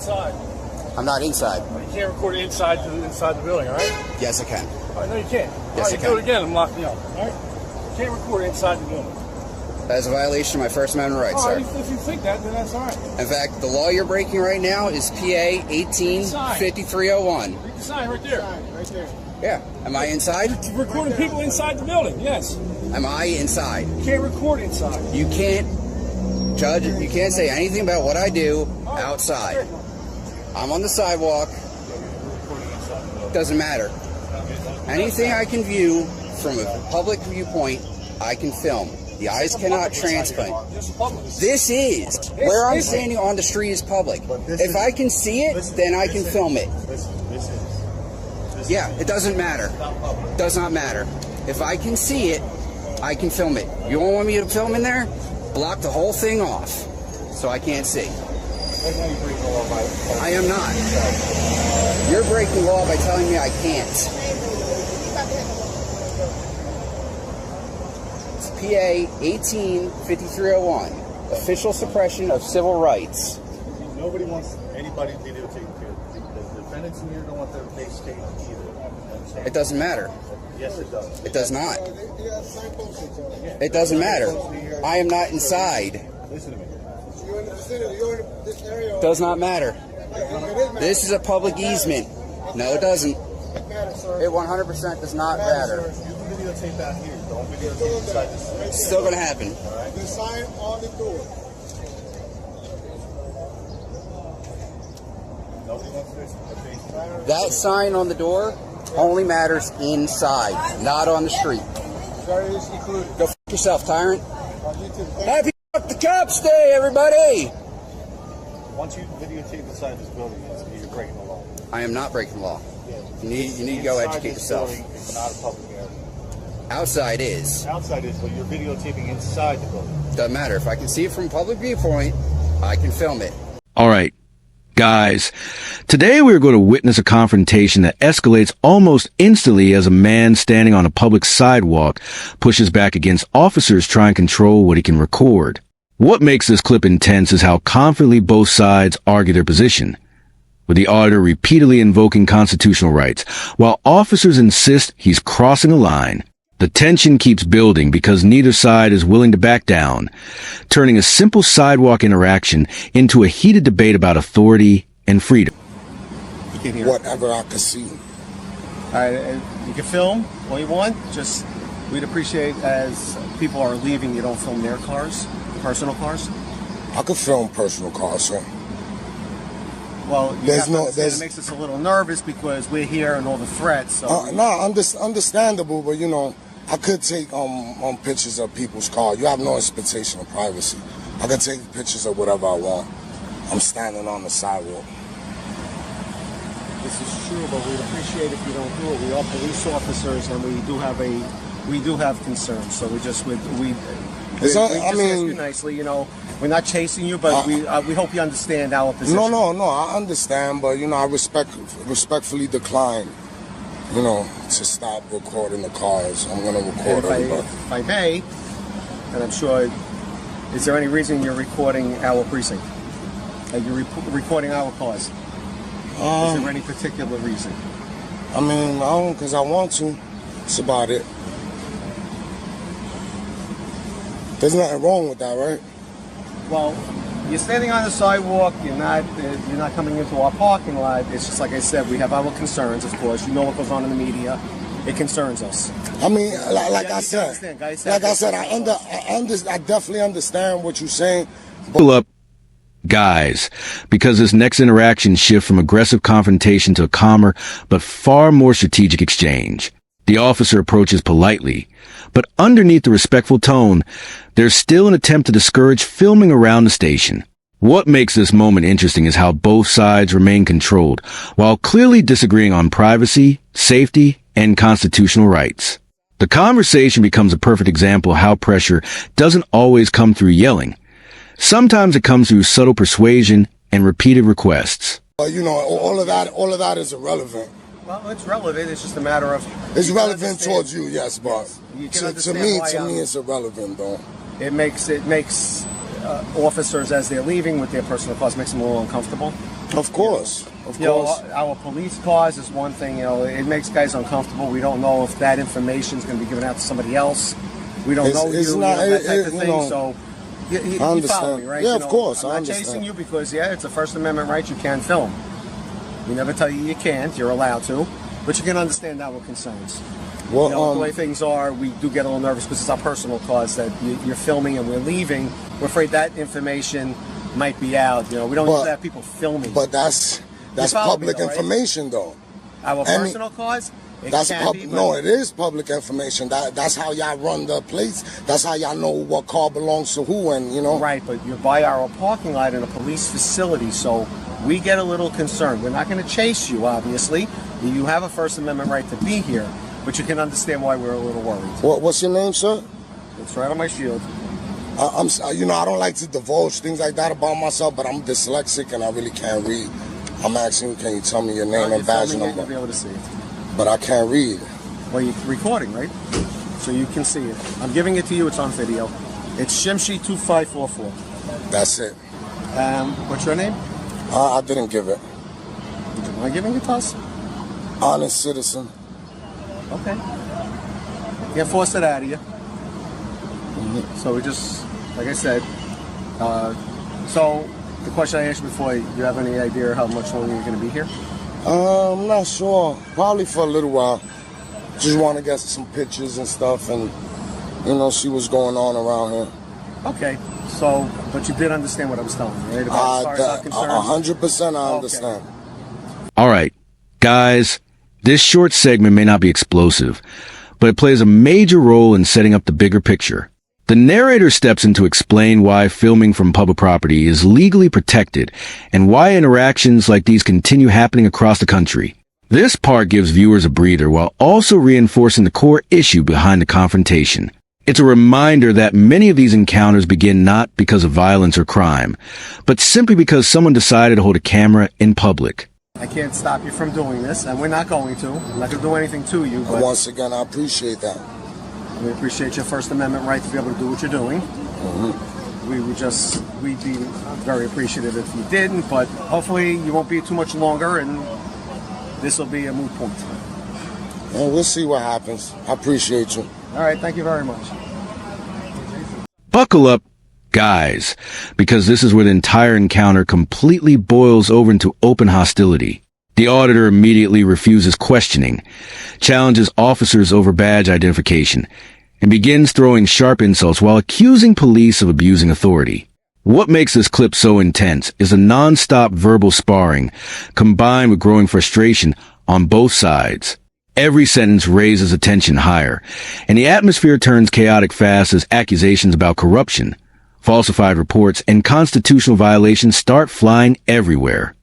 inside. I'm not inside. You can't record it inside the building, all right? Yes, I can. All right, no, you can't. Yes, I I can. Do can. it again. I'm locking you up. All right? You can't record it inside the building. That is a violation of my First Amendment rights, All sir. right, if you think that, then that's all right. In fact, the law you're breaking right now is PA 185301. Read the sign right there. Right there. Yeah. Am I inside? You're recording people inside the building, yes. Am I inside? You can't record inside. You can't judge, you can't say anything about what I do outside. I'm on the sidewalk. Doesn't matter. Anything I can view from a public viewpoint, I can film. The eyes cannot transplant. This is where I'm standing on the street is public. If I can see it, then I can film it. Yeah, it doesn't matter. Does not matter. If I can see it, I can film it. You don't want me to film in there? Block the whole thing off so I can't see. I am not. You're breaking law by telling me I can't. It's PA 185301, official suppression of civil rights. Nobody wants anybody videotaped here. The defendants in here don't want their face taped either. It doesn't matter. Yes, it does. It does not. It doesn't matter. I am not inside. Listen to me. Does not matter. This is a public easement. No, it doesn't. It 100% does not matter. You can videotape out here. Don't videotape inside this. It's still going to happen. The sign on the door. Nobody wants their face taped. That sign on the door only matters inside, not on the street. Go f*** yourself, tyrant. Happy Fuck the Cops Day, everybody! Once you videotape inside this building, you're breaking the law. I am not breaking the law. You need to go Inside educate this yourself. building, it's not a public area. Outside is. Outside is, but you're videotaping inside the building. Doesn't matter. If I can see it from a public viewpoint, I can film it. All right, guys, today we're going to witness a confrontation that escalates almost instantly as a man standing on a public sidewalk pushes back against officers trying to control what he can record. What makes this clip intense is how confidently both sides argue their position, with the auditor repeatedly invoking constitutional rights, while officers insist he's crossing a line. The tension keeps building because neither side is willing to back down, turning a simple sidewalk interaction into a heated debate about authority and freedom. Whatever I can see. All right, you can film all you want. Just, we'd appreciate as people are leaving, you don't film their cars, personal cars. I could film personal cars, sir. Well, There's no- it makes us a little nervous because we're here and all the threats. So Understandable, but you know, I could take pictures of people's cars. You have no expectation of privacy. I could take pictures of whatever I want. I'm standing on the sidewalk. this is true, but we'd appreciate if you don't do it. We are police officers, and we do have concerns. So we ask you nicely. You know, we're not chasing you, but we hope you understand our position. No, I understand, but you know, I respectfully decline, you know, to stop recording the cars. I'm going to record everybody. If I may, and I'm sure, is there any reason you're recording our precinct? You're recording our cars? Is there any particular reason? I mean, because I want to. That's about it. There's nothing wrong with that, right? Well, you're standing on the sidewalk. You're not coming into our parking lot. It's just like I said. We have our concerns, of course. You know what goes on in the media. It concerns us. I mean, like I said, I definitely understand what you're saying. Pull up, guys, because this next interaction shifts from aggressive confrontation to a calmer but far more strategic exchange. The officer approaches politely, but underneath the respectful tone, there's still an attempt to discourage filming around the station. What makes this moment interesting is how both sides remain controlled, while clearly disagreeing on privacy, safety, and constitutional rights. The conversation becomes a perfect example of how pressure doesn't always come through yelling. Sometimes it comes through subtle persuasion and repeated requests. You know, all of that is irrelevant. Well, it's relevant. It's just a matter of... It's relevant towards you, yes, but You can to understand me, why it's irrelevant, though. It makes officers as they're leaving with their personal cars makes them a little uncomfortable. Of course. Of You know, course. our police cars is one thing. You know, it makes guys uncomfortable. We don't know if that information is going to be given out to somebody else. We don't know It's you, not- you know, that type of you thing. know, so you I follow me, understand. right? Yeah, You of know, course, I'm I not understand. chasing you because, yeah, it's a First Amendment right. You can film. We never tell you you can't. You're allowed to. But you can understand our concerns. Well, You know, the way things are, we do get a little nervous because it's our personal cause that you're filming and we're leaving. We're afraid that information might be out. You know, we don't usually have people filming. But that's follow me public though, right? information, though. Our Any- personal cause, it That's can public. be, but No, it is public information. That's how y'all run the place. That's how y'all know what car belongs to who, and you know. right, but you're by our parking lot in a police facility, so we get a little concerned. We're not going to chase you, obviously. You have a First Amendment right to be here, but you can understand why we're a little worried. What's your name, sir? It's right on my shield. You know, I don't like to divulge things like that about myself, but I'm dyslexic and I really can't read. I'm asking, can you tell me your name and You're badge filming it, number? you'll be able to see it. But I can't read. Well, you're recording, right? So you can see it. I'm giving it to you. It's on video. It's Shimshi2544. That's it. What's your name? I didn't give it. Would you mind giving it to us? Honest citizen. Okay. Can't force it out of you. So we just, like I said, so the question I asked you before, do you have any idea how much longer you're going to be here? I'm not sure. Probably for a little while. Just want to get some pictures and stuff and, you know, see what's going on around here. Okay. So, but you did understand what I was telling you, right? About as far as I'm concerned. 100% I Okay. understand. All right, guys, this short segment may not be explosive, but it plays a major role in setting up the bigger picture. The narrator steps in to explain why filming from public property is legally protected and why interactions like these continue happening across the country. This part gives viewers a breather while also reinforcing the core issue behind the confrontation. It's a reminder that many of these encounters begin not because of violence or crime, but simply because someone decided to hold a camera in public. I can't stop you from doing this, and we're not going to. I'm not going to do anything to you, And but once again, I appreciate that. we appreciate your First Amendment right to be able to do what you're doing. We'd be very appreciative if you didn't, but hopefully you won't be too much longer, and this will be a moot point. And we'll see what happens. I appreciate you. All right, thank you very much. Buckle up, guys, because this is where the entire encounter completely boils over into open hostility. The auditor immediately refuses questioning, challenges officers over badge identification, and begins throwing sharp insults while accusing police of abusing authority. What makes this clip so intense is a non-stop verbal sparring combined with growing frustration on both sides. Every sentence raises the tension higher, and the atmosphere turns chaotic fast as accusations about corruption, falsified reports, and constitutional violations start flying everywhere.